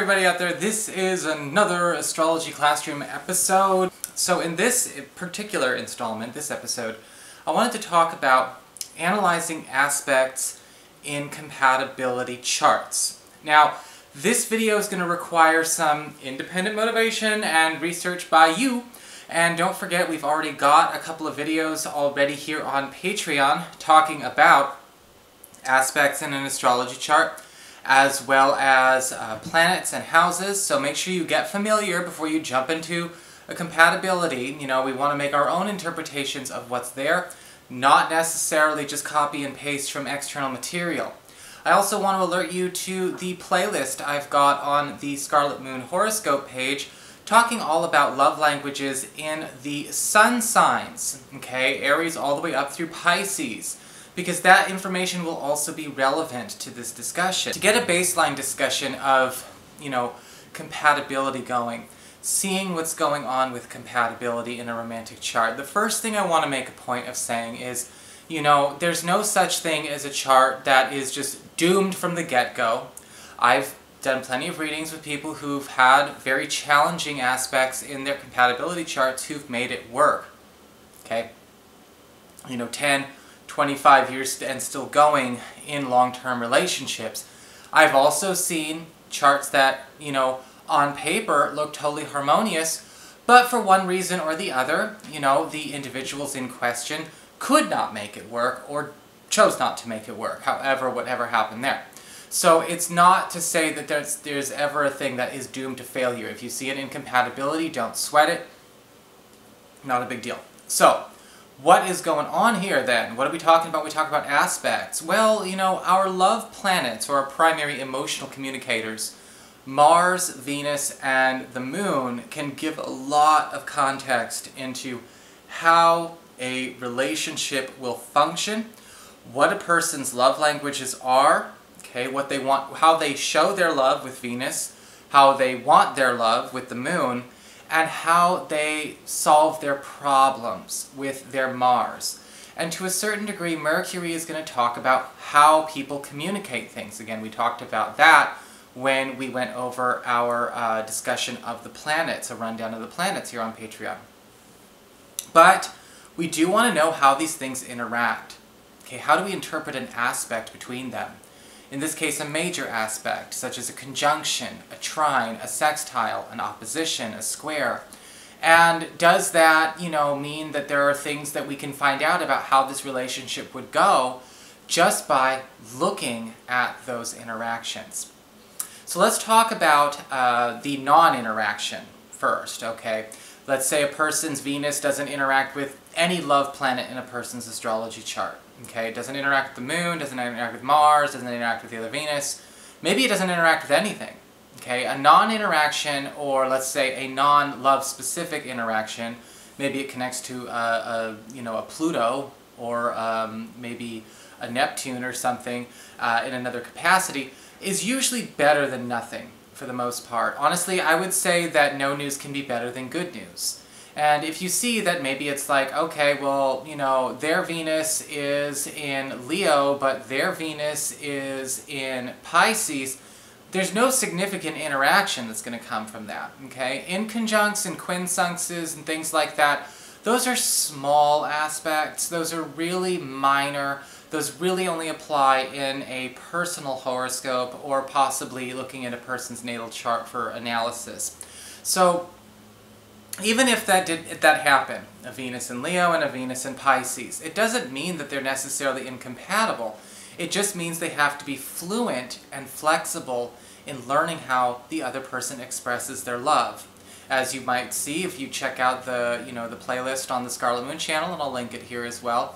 everybody out there, this is another Astrology Classroom episode. So in this particular installment, this episode, I wanted to talk about analyzing aspects in compatibility charts. Now, this video is going to require some independent motivation and research by you. And don't forget, we've already got a couple of videos already here on Patreon talking about aspects in an astrology chart, as well as planets and houses, so make sure you get familiar before you jump into a compatibility. You know, we want to make our own interpretations of what's there, not necessarily just copy and paste from external material. I also want to alert you to the playlist I've got on the Scarlet Moon horoscope page, talking all about love languages in the sun signs, okay, Aries all the way up through Pisces, because that information will also be relevant to this discussion. To get a baseline discussion of, you know, compatibility going, seeing what's going on with compatibility in a romantic chart, the first thing I want to make a point of saying is, you know, there's no such thing as a chart that is just doomed from the get-go. I've done plenty of readings with people who've had very challenging aspects in their compatibility charts who've made it work, okay? You know, 10, 25 years and still going in long-term relationships. I've also seen charts that, you know, on paper look totally harmonious, but for one reason or the other, you know, the individuals in question could not make it work or chose not to make it work, however, whatever happened there. So it's not to say that there's ever a thing that is doomed to failure. If you see an incompatibility, don't sweat it. Not a big deal. So, what is going on here then? What are we talking about? We talk about aspects. Well, you know, our love planets, or our primary emotional communicators, Mars, Venus, and the Moon, can give a lot of context into how a relationship will function, what a person's love languages are, okay, what they want, how they show their love with Venus, how they want their love with the Moon, and how they solve their problems with their Mars. And to a certain degree, Mercury is going to talk about how people communicate things. Again, we talked about that when we went over our discussion of the planets, a rundown of the planets here on Patreon. But we do want to know how these things interact. Okay, how do we interpret an aspect between them? In this case, a major aspect, such as a conjunction, a trine, a sextile, an opposition, a square. And does that, you know, mean that there are things that we can find out about how this relationship would go just by looking at those interactions? So let's talk about the non-interaction first, okay? Let's say a person's Venus doesn't interact with any love planet in a person's astrology chart. Okay, it doesn't interact with the Moon, doesn't interact with Mars, doesn't interact with the other Venus. Maybe it doesn't interact with anything. Okay, a non-interaction, or let's say a non-love specific interaction, maybe it connects to you know, a Pluto, or maybe a Neptune or something in another capacity, is usually better than nothing for the most part. Honestly, I would say that no news can be better than good news. And if you see that maybe it's like, okay, well, you know, their Venus is in Leo, but their Venus is in Pisces, there's no significant interaction that's going to come from that, okay? Inconjuncts and quincunxes and things like that, those are small aspects, those are really minor, those really only apply in a personal horoscope or possibly looking at a person's natal chart for analysis. So, even if that happened, a Venus in Leo and a Venus in Pisces, it doesn't mean that they're necessarily incompatible. It just means they have to be fluent and flexible in learning how the other person expresses their love. As you might see if you check out the, you know, the playlist on the Scarlet Moon channel, and I'll link it here as well.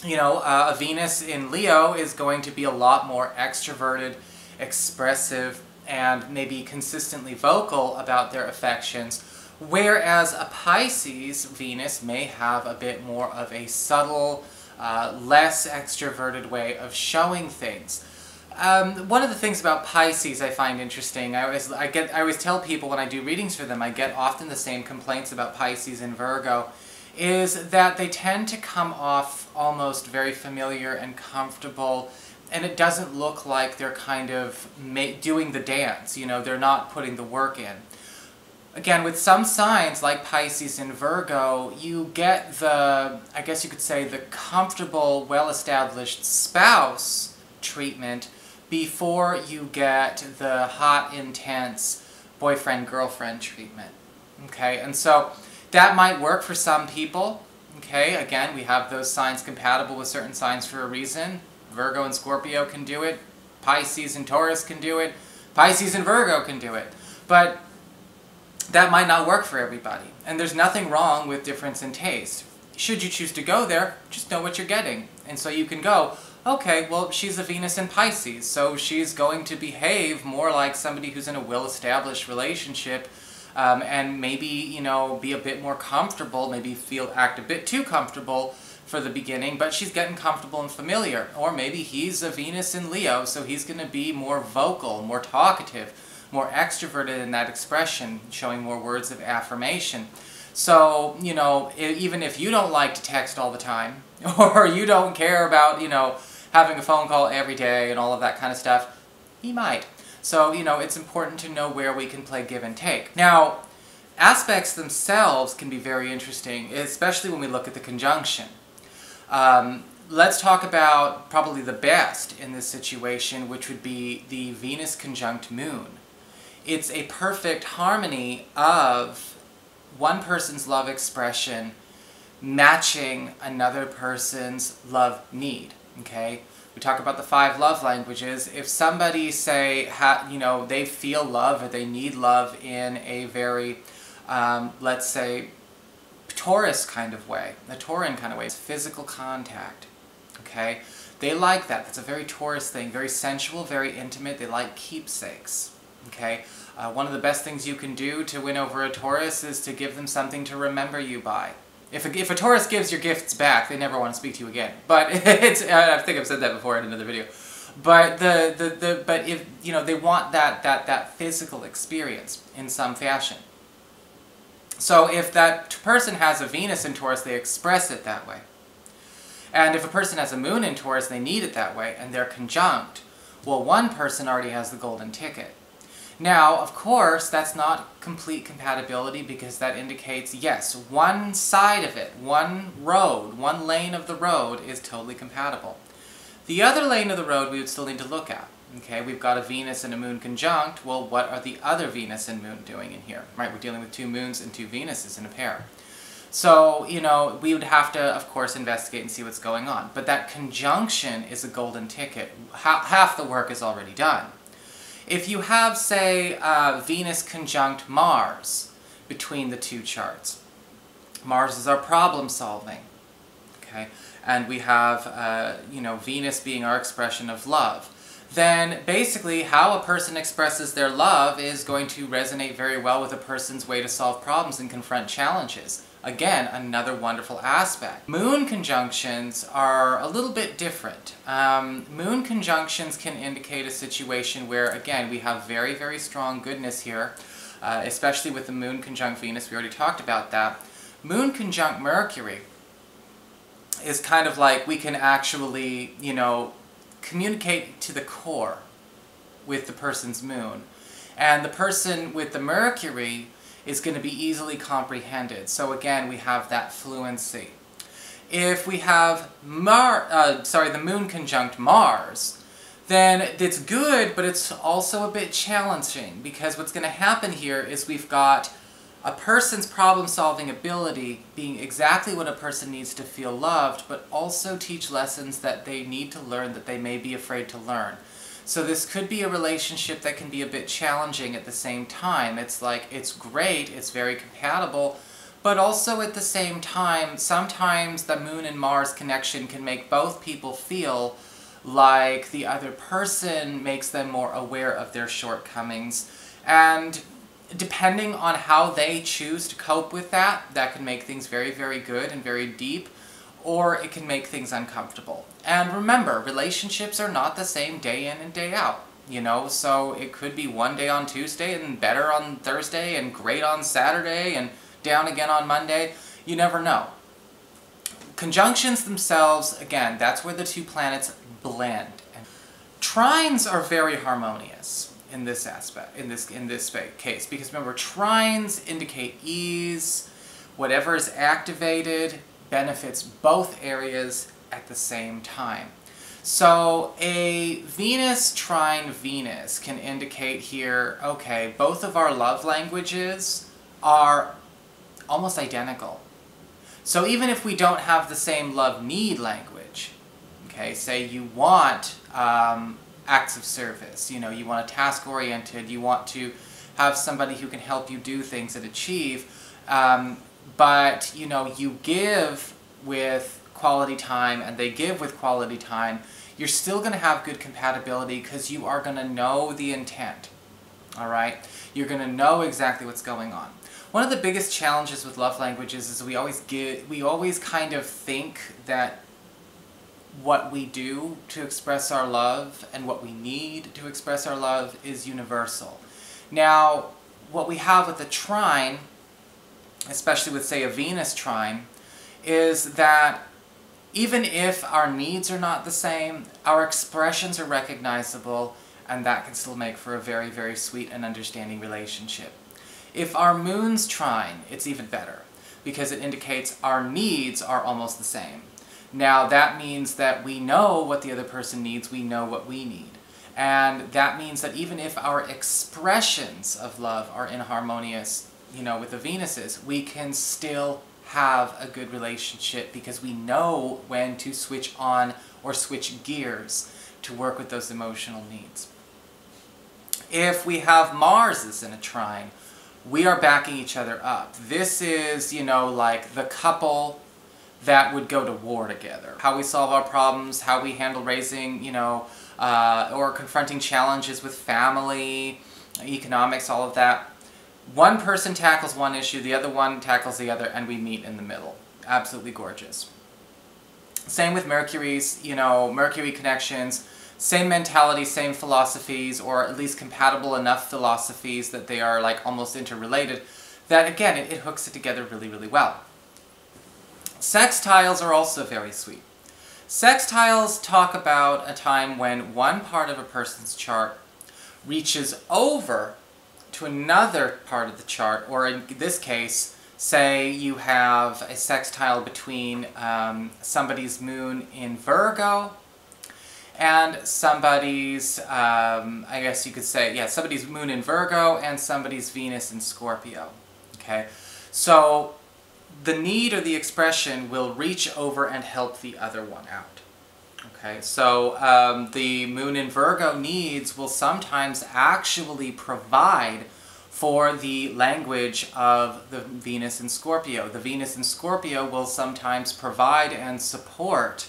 You know, a Venus in Leo is going to be a lot more extroverted, expressive, and maybe consistently vocal about their affections, whereas a Pisces Venus may have a bit more of a subtle, less extroverted way of showing things. One of the things about Pisces I find interesting, I always tell people when I do readings for them, I get often the same complaints about Pisces and Virgo, is that they tend to come off almost very familiar and comfortable and it doesn't look like they're kind of doing the dance, you know, they're not putting the work in. Again, with some signs like Pisces and Virgo, you get the, I guess you could say, the comfortable, well-established spouse treatment before you get the hot, intense boyfriend-girlfriend treatment. Okay, and so that might work for some people. Okay, again, we have those signs compatible with certain signs for a reason. Virgo and Scorpio can do it. Pisces and Taurus can do it. Pisces and Virgo can do it. But that might not work for everybody. And there's nothing wrong with difference in taste. Should you choose to go there, just know what you're getting. And so you can go, okay, well, she's a Venus in Pisces, so she's going to behave more like somebody who's in a well-established relationship, and maybe, you know, be a bit more comfortable, maybe act a bit too comfortable for the beginning, but she's getting comfortable and familiar. Or maybe he's a Venus in Leo, so he's going to be more vocal, more talkative, more extroverted in that expression, showing more words of affirmation. So, you know, even if you don't like to text all the time, or you don't care about, you know, having a phone call every day and all of that kind of stuff, he might. So, you know, it's important to know where we can play give and take. Now, aspects themselves can be very interesting, especially when we look at the conjunction. Let's talk about probably the best in this situation, which would be the Venus conjunct Moon. It's a perfect harmony of one person's love expression matching another person's love need, okay? We talk about the 5 love languages. If somebody, say, you know, they feel love or they need love in a very, let's say, Taurus kind of way, a Tauran kind of way, it's physical contact, okay? They like that. That's a very Taurus thing, very sensual, very intimate. They like keepsakes, okay? One of the best things you can do to win over a Taurus is to give them something to remember you by. If a Taurus gives your gifts back, they never want to speak to you again. But it's, I think I've said that before in another video. But but if, you know, they want that physical experience in some fashion. So if that person has a Venus in Taurus, they express it that way. And if a person has a Moon in Taurus, they need it that way, and they're conjunct. Well, one person already has the golden ticket. Now, of course, that's not complete compatibility, because that indicates, yes, one side of it, one road, one lane of the road is totally compatible. The other lane of the road we would still need to look at. Okay, we've got a Venus and a Moon conjunct. Well, what are the other Venus and Moon doing in here? Right, we're dealing with 2 Moons and 2 Venuses in a pair. So, you know, we would have to, of course, investigate and see what's going on. But that conjunction is a golden ticket. Half the work is already done. If you have, say, Venus conjunct Mars between the 2 charts, Mars is our problem solving, okay? And we have, you know, Venus being our expression of love. Then basically how a person expresses their love is going to resonate very well with a person's way to solve problems and confront challenges. Again, another wonderful aspect. Moon conjunctions are a little bit different. Moon conjunctions can indicate a situation where, again, we have very, very strong goodness here, especially with the Moon conjunct Venus. We already talked about that. Moon conjunct Mercury is kind of like we can actually, you know, communicate to the core with the person's Moon. And the person with the Mercury is going to be easily comprehended. So again, we have that fluency. If we have the Moon conjunct Mars, then it's good, but it's also a bit challenging, because what's going to happen here is we've got a person's problem-solving ability being exactly what a person needs to feel loved, but also teach lessons that they need to learn that they may be afraid to learn. So this could be a relationship that can be a bit challenging at the same time. It's like, it's great, it's very compatible, but also at the same time, sometimes the Moon and Mars connection can make both people feel like the other person makes them more aware of their shortcomings. And depending on how they choose to cope with that, that can make things very, very good and very deep, or it can make things uncomfortable. And remember, relationships are not the same day in and day out, you know, so it could be one day on Tuesday and better on Thursday and great on Saturday and down again on Monday. You never know. Conjunctions themselves, again, that's where the 2 planets blend. Trines are very harmonious in this aspect, in this case, because remember, trines indicate ease. Whatever is activated benefits both areas at the same time. So a Venus trine Venus can indicate here, okay, both of our love languages are almost identical. So even if we don't have the same love need language, okay, say you want acts of service, you know, you want a task oriented, you want to have somebody who can help you do things and achieve, but you know, you give with quality time and they give with quality time, you're still going to have good compatibility because you are going to know the intent. Alright? You're going to know exactly what's going on. One of the biggest challenges with love languages is we always kind of think that what we do to express our love and what we need to express our love is universal. Now, what we have with a trine, especially with, say, a Venus trine, is that even if our needs are not the same, our expressions are recognizable, and that can still make for a very, very sweet and understanding relationship. If our moon's trine, it's even better, because it indicates our needs are almost the same. Now, that means that we know what the other person needs, we know what we need. And that means that even if our expressions of love are inharmonious, you know, with the Venuses, we can still have a good relationship because we know when to switch on or switch gears to work with those emotional needs. If we have Marses in a trine, we are backing each other up. This is, you know, like the couple that would go to war together. How we solve our problems, how we handle raising, you know, or confronting challenges with family, economics, all of that. One person tackles one issue, the other one tackles the other, and we meet in the middle. Absolutely gorgeous. Same with Mercury's, you know, Mercury connections, same mentality, same philosophies, or at least compatible enough philosophies that they are like almost interrelated, that again, it hooks it together really, really well. Sextiles are also very sweet. Sextiles talk about a time when one part of a person's chart reaches over to another part of the chart, or in this case, say you have a sextile between somebody's moon in Virgo and somebody's, I guess you could say, yeah, somebody's moon in Virgo and somebody's Venus in Scorpio. Okay, so the need or the expression will reach over and help the other one out. Okay, so the moon in Virgo needs will sometimes actually provide for the language of the Venus in Scorpio. The Venus in Scorpio will sometimes provide and support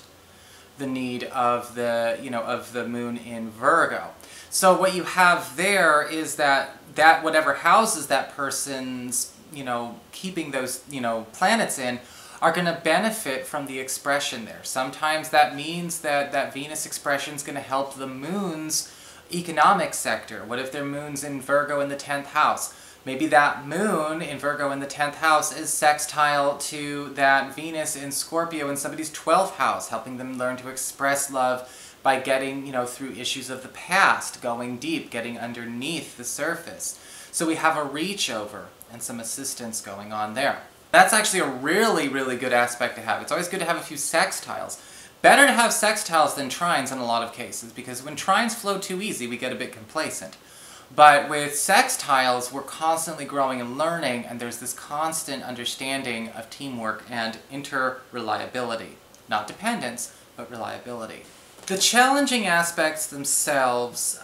the need of the, you know, of the moon in Virgo. So what you have there is that whatever houses that person's, you know, keeping those, you know, planets in, are going to benefit from the expression there. Sometimes that means that that Venus expression is going to help the moon's economic sector. What if their moon's in Virgo in the 10th house? Maybe that moon in Virgo in the 10th house is sextile to that Venus in Scorpio in somebody's 12th house, helping them learn to express love by getting, you know, through issues of the past, going deep, getting underneath the surface. So we have a reach over and some assistance going on there. That's actually a really, really good aspect to have. It's always good to have a few sextiles. Better to have sextiles than trines in a lot of cases, because when trines flow too easy, we get a bit complacent. But with sextiles, we're constantly growing and learning, and there's this constant understanding of teamwork and interreliability. Not dependence, but reliability. The challenging aspects themselves,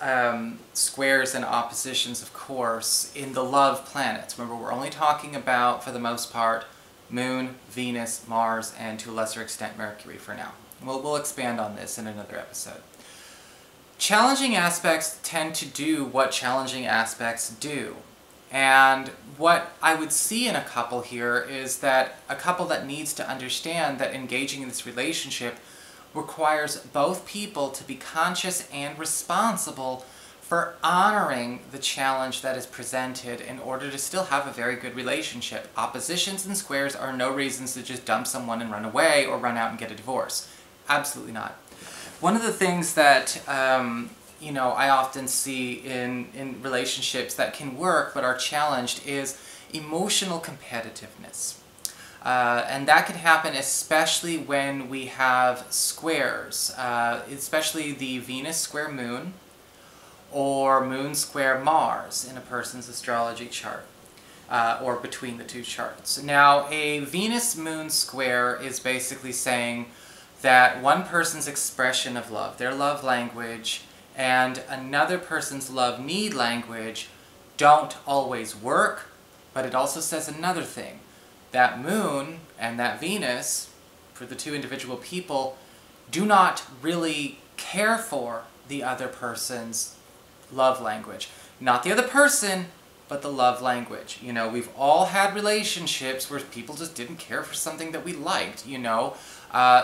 squares and oppositions, of course, in the love planets. Remember, we're only talking about, for the most part, Moon, Venus, Mars, and to a lesser extent Mercury for now. We'll expand on this in another episode. Challenging aspects tend to do what challenging aspects do. And what I would see in a couple here is that a couple that needs to understand that engaging in this relationship requires both people to be conscious and responsible for honoring the challenge that is presented in order to still have a very good relationship. Oppositions and squares are no reasons to just dump someone and run away or run out and get a divorce. Absolutely not. One of the things that you know, I often see in relationships that can work but are challenged is emotional competitiveness. And that can happen especially when we have squares, especially the Venus square Moon or Moon square Mars in a person's astrology chart, or between the two charts. Now, a Venus-Moon square is basically saying that one person's expression of love, their love language, and another person's love need language don't always work, but it also says another thing. That Moon and that Venus, for the two individual people, do not really care for the other person's love language. Not the other person, but the love language. You know, we've all had relationships where people just didn't care for something that we liked, you know.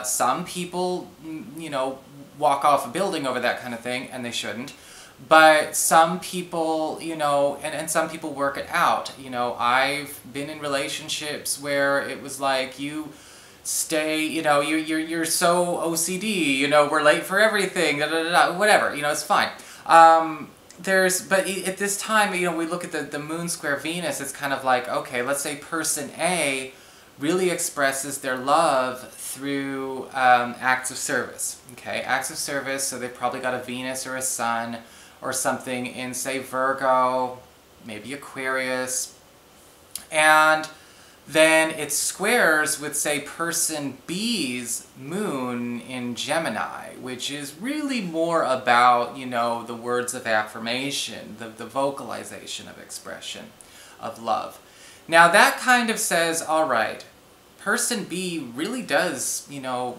Some people, you know, walk off a building over that kind of thing, and they shouldn't. But some people, you know, and some people work it out. You know, I've been in relationships where it was like, you stay, you know, you're so OCD, you know, we're late for everything, da, da, da, da, whatever, you know, it's fine. But at this time, you know, we look at the Moon square Venus, it's kind of like, okay, let's say person A really expresses their love through acts of service, okay? Acts of service, so they've probably got a Venus or a Sun or something in, say, Virgo, maybe Aquarius, and then it squares with, say, person B's Moon in Gemini, which is really more about, you know, the words of affirmation, the vocalization of expression of love. Now that kind of says, all right, person B really does, you know,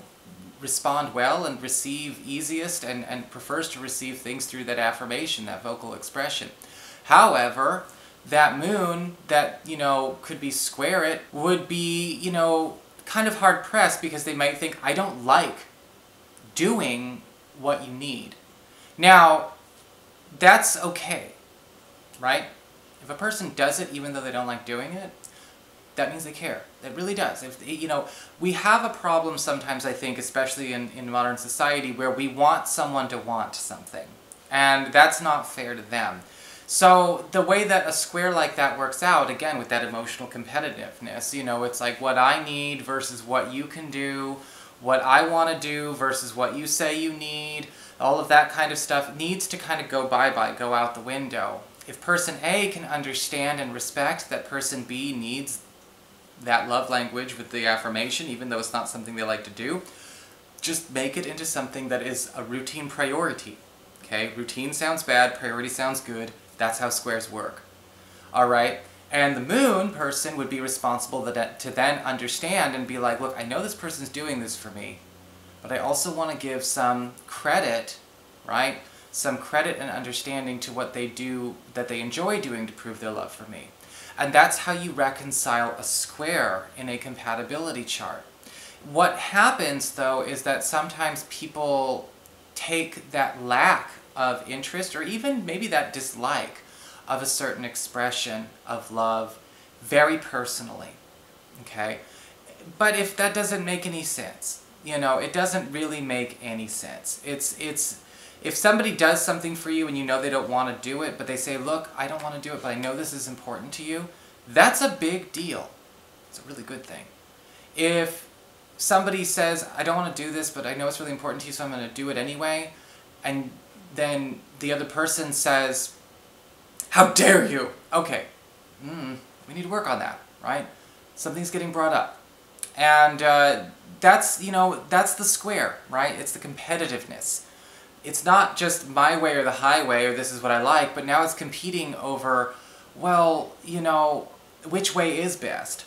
respond well and receive easiest and prefers to receive things through that affirmation, that vocal expression. However, that Moon that, you know, could be square it would be, you know, kind of hard pressed because they might think, I don't like doing what you need. Now, that's okay, right? If a person does it even though they don't like doing it, that means they care. It really does. If, you know, we have a problem sometimes, I think, especially in modern society, where we want someone to want something. And that's not fair to them. So the way that a square like that works out, again, with that emotional competitiveness, you know, it's like what I need versus what you can do, what I want to do versus what you say you need, all of that kind of stuff needs to kind of go bye-bye, go out the window. If person A can understand and respect that person B needs that love language with the affirmation, even though it's not something they like to do, just make it into something that is a routine priority. Okay? Routine sounds bad, priority sounds good. That's how squares work. Alright? And the Moon person would be responsible to then understand and be like, look, I know this person's doing this for me, but I also want to give some credit, right? Some credit and understanding to what they do, that they enjoy doing to prove their love for me. And that's how you reconcile a square in a compatibility chart. What happens, though, is that sometimes people take that lack of interest, or even maybe that dislike of a certain expression of love very personally, okay? But if that doesn't make any sense, you know, it doesn't really make any sense. If somebody does something for you and you know they don't want to do it, but they say, look, I don't want to do it, but I know this is important to you, that's a big deal. It's a really good thing. If somebody says, I don't want to do this, but I know it's really important to you, so I'm going to do it anyway, and then the other person says, how dare you? Okay, we need to work on that, right? Something's getting brought up. And that's, you know, that's the square, right? It's the competitiveness. It's not just my way or the highway or this is what I like, but now it's competing over, well, you know, which way is best?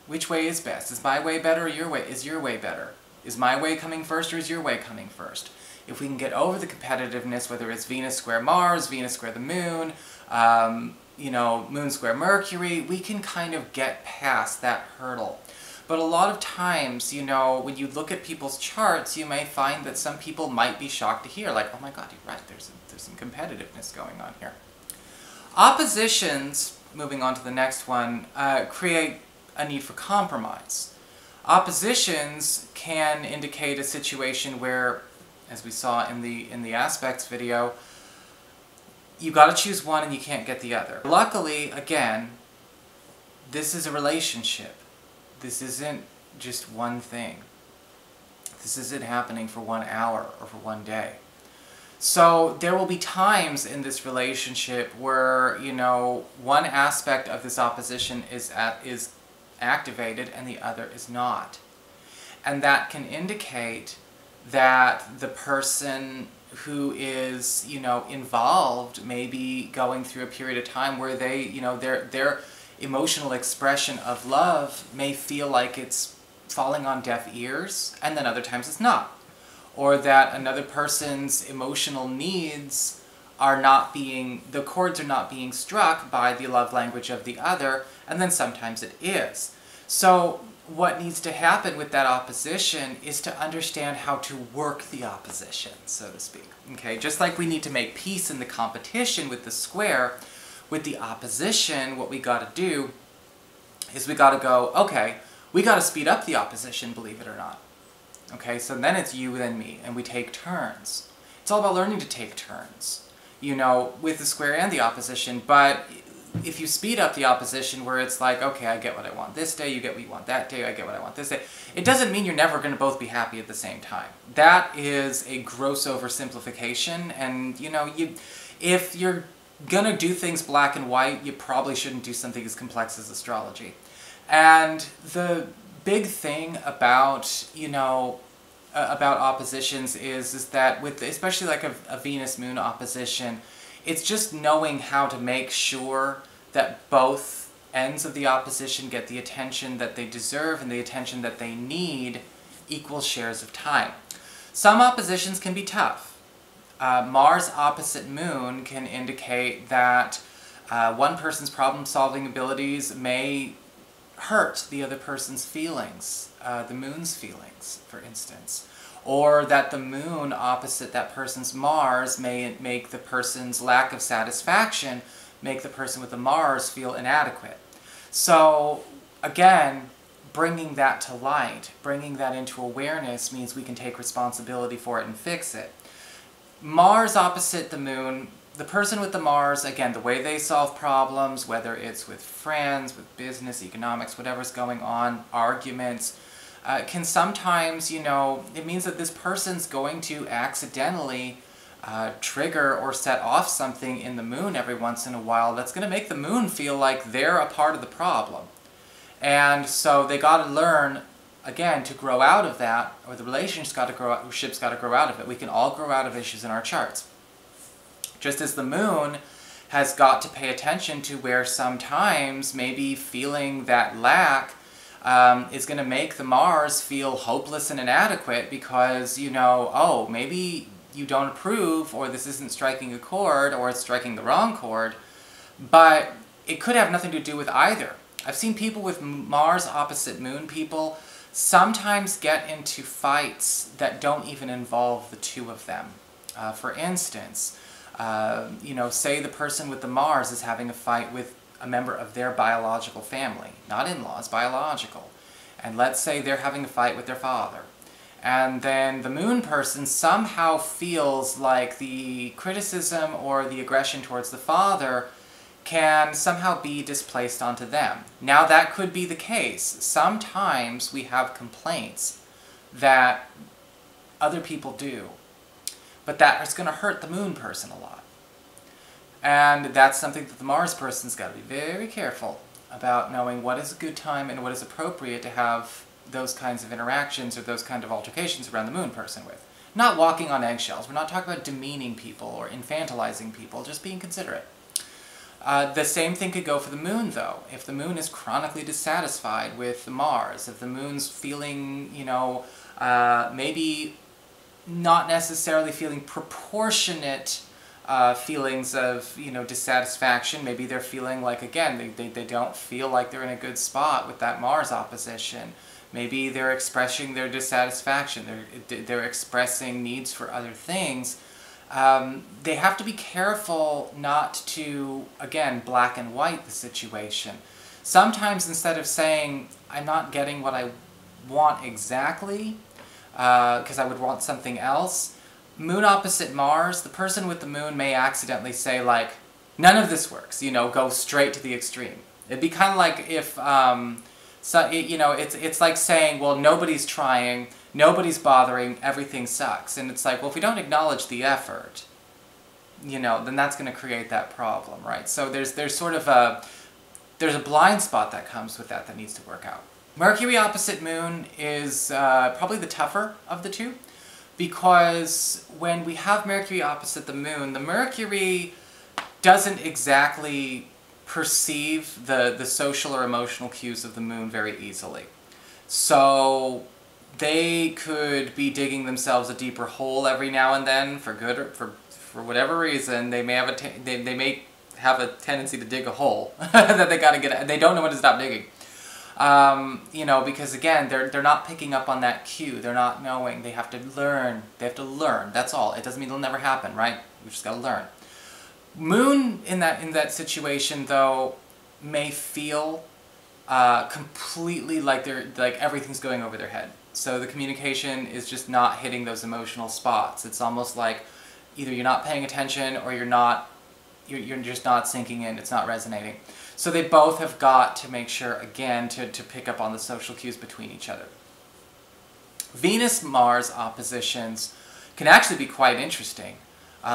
Which way is best? Is my way better or your way? Is your way better? Is my way coming first or is your way coming first? If we can get over the competitiveness, whether it's Venus square Mars, Venus square the Moon, you know, Moon square Mercury, we can kind of get past that hurdle. But a lot of times, you know, when you look at people's charts, you may find that some people might be shocked to hear, like, oh my god, you're right, there's some competitiveness going on here. Oppositions, moving on to the next one, create a need for compromise. Oppositions can indicate a situation where, as we saw in the aspects video, you gotta choose one and you can't get the other. Luckily, again, this is a relationship. This isn't just one thing. This isn't happening for 1 hour or for 1 day. So there will be times in this relationship where, you know, one aspect of this opposition is activated and the other is not. And that can indicate that the person who is, you know, involved may be going through a period of time where they, you know, their emotional expression of love may feel like it's falling on deaf ears, and then other times it's not. Or that another person's emotional needs are not being, the chords are not being struck by the love language of the other, and then sometimes it is. So what needs to happen with that opposition is to understand how to work the opposition, so to speak. Okay, just like we need to make peace in the competition with the square, with the opposition, what we gotta do is we gotta go, okay, we gotta speed up the opposition, believe it or not. Okay, so then it's you, then me, and we take turns. It's all about learning to take turns, you know, with the square and the opposition, but if you speed up the opposition where it's like, okay, I get what I want this day, you get what you want that day, I get what I want this day, it doesn't mean you're never going to both be happy at the same time. That is a gross oversimplification, and, you know, if you're going to do things black and white, you probably shouldn't do something as complex as astrology. And the big thing about, you know, about oppositions is that with, especially like a Venus-Moon opposition, it's just knowing how to make sure that both ends of the opposition get the attention that they deserve and the attention that they need, equal shares of time. Some oppositions can be tough. Mars opposite Moon can indicate that one person's problem-solving abilities may hurt the other person's feelings, the Moon's feelings, for instance. Or that the Moon opposite that person's Mars may make the person's lack of satisfaction make the person with the Mars feel inadequate. So, again, bringing that to light, bringing that into awareness means we can take responsibility for it and fix it. Mars opposite the Moon, the person with the Mars, again, the way they solve problems, whether it's with friends, with business, economics, whatever's going on, arguments, can sometimes, you know, it means that this person's going to accidentally trigger or set off something in the Moon every once in a while that's going to make the Moon feel like they're a part of the problem. And so they got to learn, again, to grow out of that, or the relationship's got to grow out of it. We can all grow out of issues in our charts. Just as the Moon has got to pay attention to where sometimes maybe feeling that lack is going to make the Mars feel hopeless and inadequate because, you know, oh, maybe you don't approve, or this isn't striking a chord, or it's striking the wrong chord, but it could have nothing to do with either. I've seen people with Mars opposite Moon people sometimes get into fights that don't even involve the two of them. For instance, you know, say the person with the Mars is having a fight with a member of their biological family, not in-laws, biological. And let's say they're having a fight with their father. And then the Moon person somehow feels like the criticism or the aggression towards the father can somehow be displaced onto them. Now that could be the case. Sometimes we have complaints that other people do, but that is going to hurt the Moon person a lot. And that's something that the Mars person's got to be very careful about, knowing what is a good time and what is appropriate to have those kinds of interactions or those kind of altercations around the Moon person with. Not walking on eggshells. We're not talking about demeaning people or infantilizing people, just being considerate. The same thing could go for the Moon, though. If the Moon is chronically dissatisfied with the Mars, if the Moon's feeling, you know, maybe not necessarily feeling proportionate feelings of, you know, dissatisfaction. Maybe they're feeling like, again, they don't feel like they're in a good spot with that Mars opposition. Maybe they're expressing their dissatisfaction. They're expressing needs for other things. They have to be careful not to, again, black and white the situation. Sometimes instead of saying, I'm not getting what I want exactly, because I would want something else, Moon opposite Mars, the person with the moon may accidentally say, like, none of this works, you know, go straight to the extreme. It'd be kind of like if, you know, it's like saying, well, nobody's trying, nobody's bothering, everything sucks. And it's like, well, if we don't acknowledge the effort, you know, then that's going to create that problem, right? So there's sort of there's a blind spot that comes with that needs to work out. Mercury opposite Moon is probably the tougher of the two, because when we have Mercury opposite the Moon, the Mercury doesn't exactly perceive the social or emotional cues of the Moon very easily. So they could be digging themselves a deeper hole every now and then for good or for whatever reason. They may have they may have a tendency to dig a hole that they got to get out. They don't know when to stop digging. You know, because again, they're not picking up on that cue. They're not knowing. They have to learn. They have to learn. That's all. It doesn't mean it'll never happen, right? We just got to learn. Moon in that situation though may feel completely like everything's going over their head. So the communication is just not hitting those emotional spots. It's almost like either you're not paying attention or you're just not sinking in. It's not resonating. So they both have got to make sure, again, to pick up on the social cues between each other. Venus-Mars oppositions can actually be quite interesting.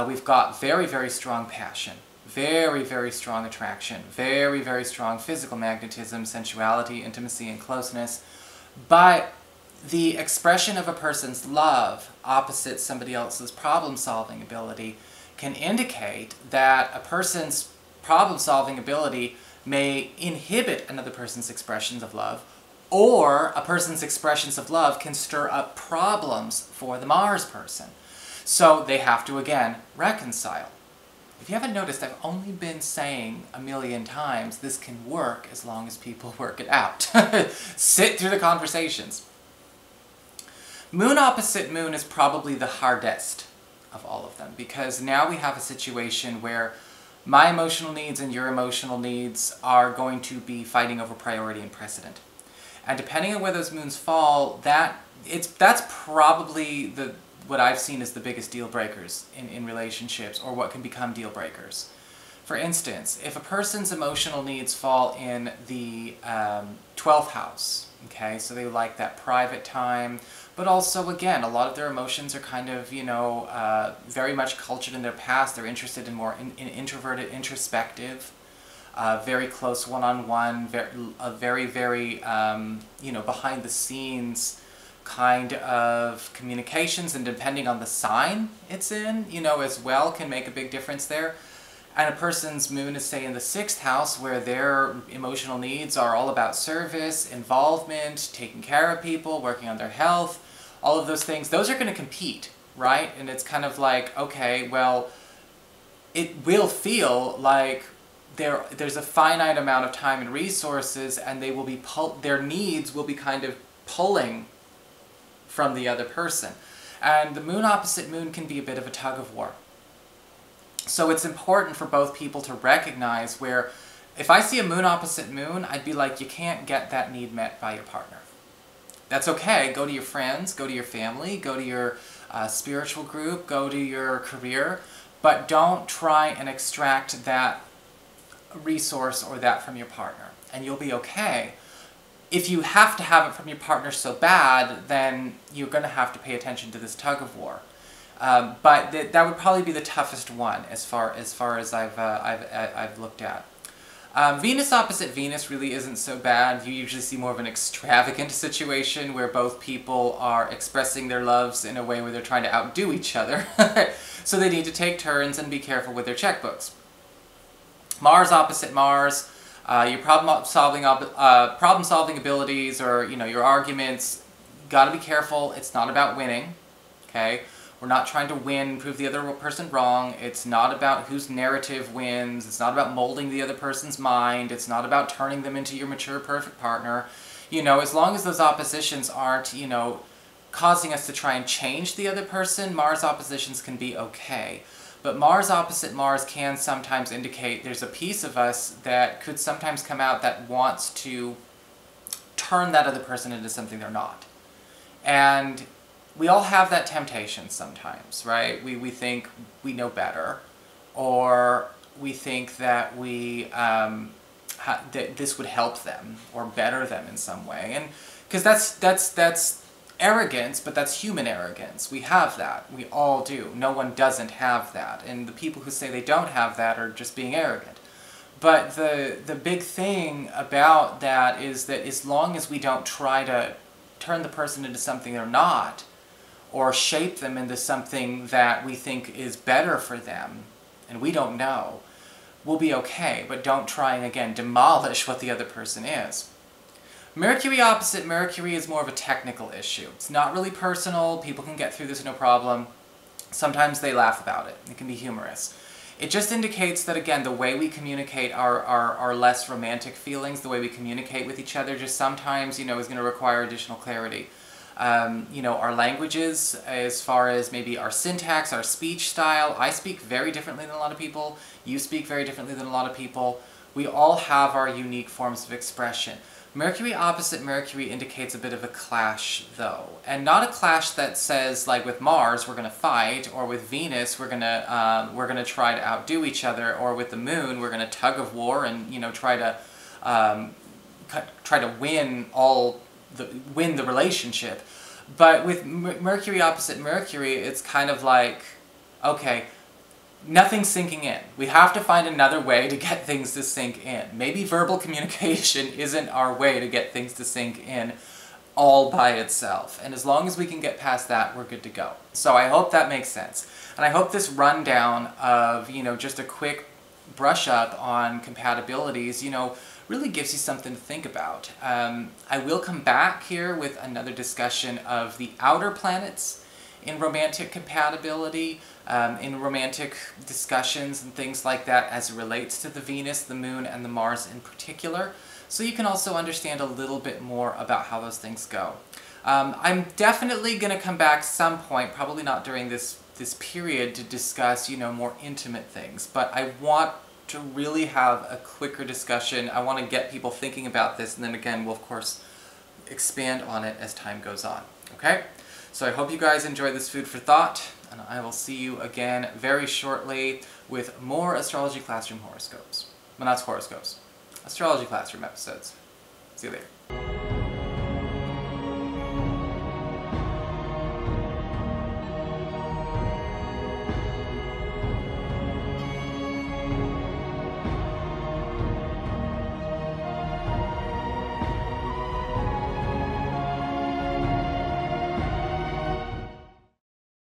We've got very, very strong passion, very, very strong attraction, very, very strong physical magnetism, sensuality, intimacy, and closeness. But the expression of a person's love opposite somebody else's problem-solving ability can indicate that a person's problem-solving ability may inhibit another person's expressions of love, or a person's expressions of love can stir up problems for the Mars person. So they have to, again, reconcile. If you haven't noticed, I've only been saying a million times this can work as long as people work it out. Sit through the conversations. Moon opposite Moon is probably the hardest of all of them, because now we have a situation where my emotional needs and your emotional needs are going to be fighting over priority and precedent. And depending on where those moons fall, that's probably what I've seen as the biggest deal breakers in relationships, or what can become deal breakers. For instance, if a person's emotional needs fall in the 12th house, okay, so they like that private time, but also, again, a lot of their emotions are kind of, you know, very much cultured in their past. They're interested in more in introverted, introspective, very close one-on-one, very, very, you know, behind-the-scenes kind of communications, and depending on the sign it's in, you know, as well, can make a big difference there. And a person's moon is, say, in the 6th house, where their emotional needs are all about service, involvement, taking care of people, working on their health, all of those things. Those are going to compete, right? And it's kind of like, okay, well, it will feel like there's a finite amount of time and resources, and they will be their needs will be kind of pulling from the other person. And the moon opposite moon can be a bit of a tug of war. So it's important for both people to recognize where, if I see a moon opposite moon, I'd be like, you can't get that need met by your partner. That's okay. Go to your friends, go to your family, go to your spiritual group, go to your career, but don't try and extract that resource or that from your partner, and you'll be okay. If you have to have it from your partner so bad, then you're going to have to pay attention to this tug of war. But that would probably be the toughest one as far as I've looked at. Venus opposite Venus really isn't so bad. You usually see more of an extravagant situation where both people are expressing their loves in a way where they're trying to outdo each other. So they need to take turns and be careful with their checkbooks. Mars opposite Mars, your problem-solving abilities, or, you know, your arguments, gotta be careful. It's not about winning, okay? We're not trying to win, prove the other person wrong. It's not about whose narrative wins. It's not about molding the other person's mind. It's not about turning them into your mature, perfect partner. You know, as long as those oppositions aren't, you know, causing us to try and change the other person, Mars oppositions can be okay. But Mars opposite Mars can sometimes indicate there's a piece of us that could sometimes come out that wants to turn that other person into something they're not. And we all have that temptation sometimes, right? We think we know better, or we think that that this would help them or better them in some way, and because that's arrogance, but that's human arrogance. We have that. We all do. No one doesn't have that, and the people who say they don't have that are just being arrogant. But the big thing about that is that as long as we don't try to turn the person into something they're not, or shape them into something that we think is better for them, and we don't know, we'll be okay, but don't try and, again, demolish what the other person is. Mercury opposite Mercury is more of a technical issue. It's not really personal. People can get through this no problem. Sometimes they laugh about it. It can be humorous. It just indicates that, again, the way we communicate our less romantic feelings, the way we communicate with each other, just sometimes, is going to require additional clarity. Our languages, as far as maybe our syntax, our speech style. I speak very differently than a lot of people. You speak very differently than a lot of people. We all have our unique forms of expression. Mercury opposite Mercury indicates a bit of a clash, though. And not a clash that says, like with Mars, we're going to fight, or with Venus, we're going to try to outdo each other, or with the Moon, we're going to tug of war and, try to win the relationship. But with Mercury opposite Mercury, it's kind of like, okay, nothing's sinking in. We have to find another way to get things to sink in. Maybe verbal communication isn't our way to get things to sink in all by itself. And as long as we can get past that, we're good to go. So I hope that makes sense. And I hope this rundown of, just a quick brush up on compatibilities, really gives you something to think about. I will come back here with another discussion of the outer planets in romantic compatibility, in romantic discussions and things like that as it relates to the Venus, the Moon, and the Mars in particular, so you can also understand a little bit more about how those things go. I'm definitely going to come back some point, probably not during this period, to discuss, more intimate things, but I want to really have a quicker discussion. I want to get people thinking about this, and then again, we'll of course expand on it as time goes on, okay? So I hope you guys enjoyed this food for thought, and I will see you again very shortly with more Astrology Classroom horoscopes. Well, not horoscopes. Astrology Classroom episodes. See you later.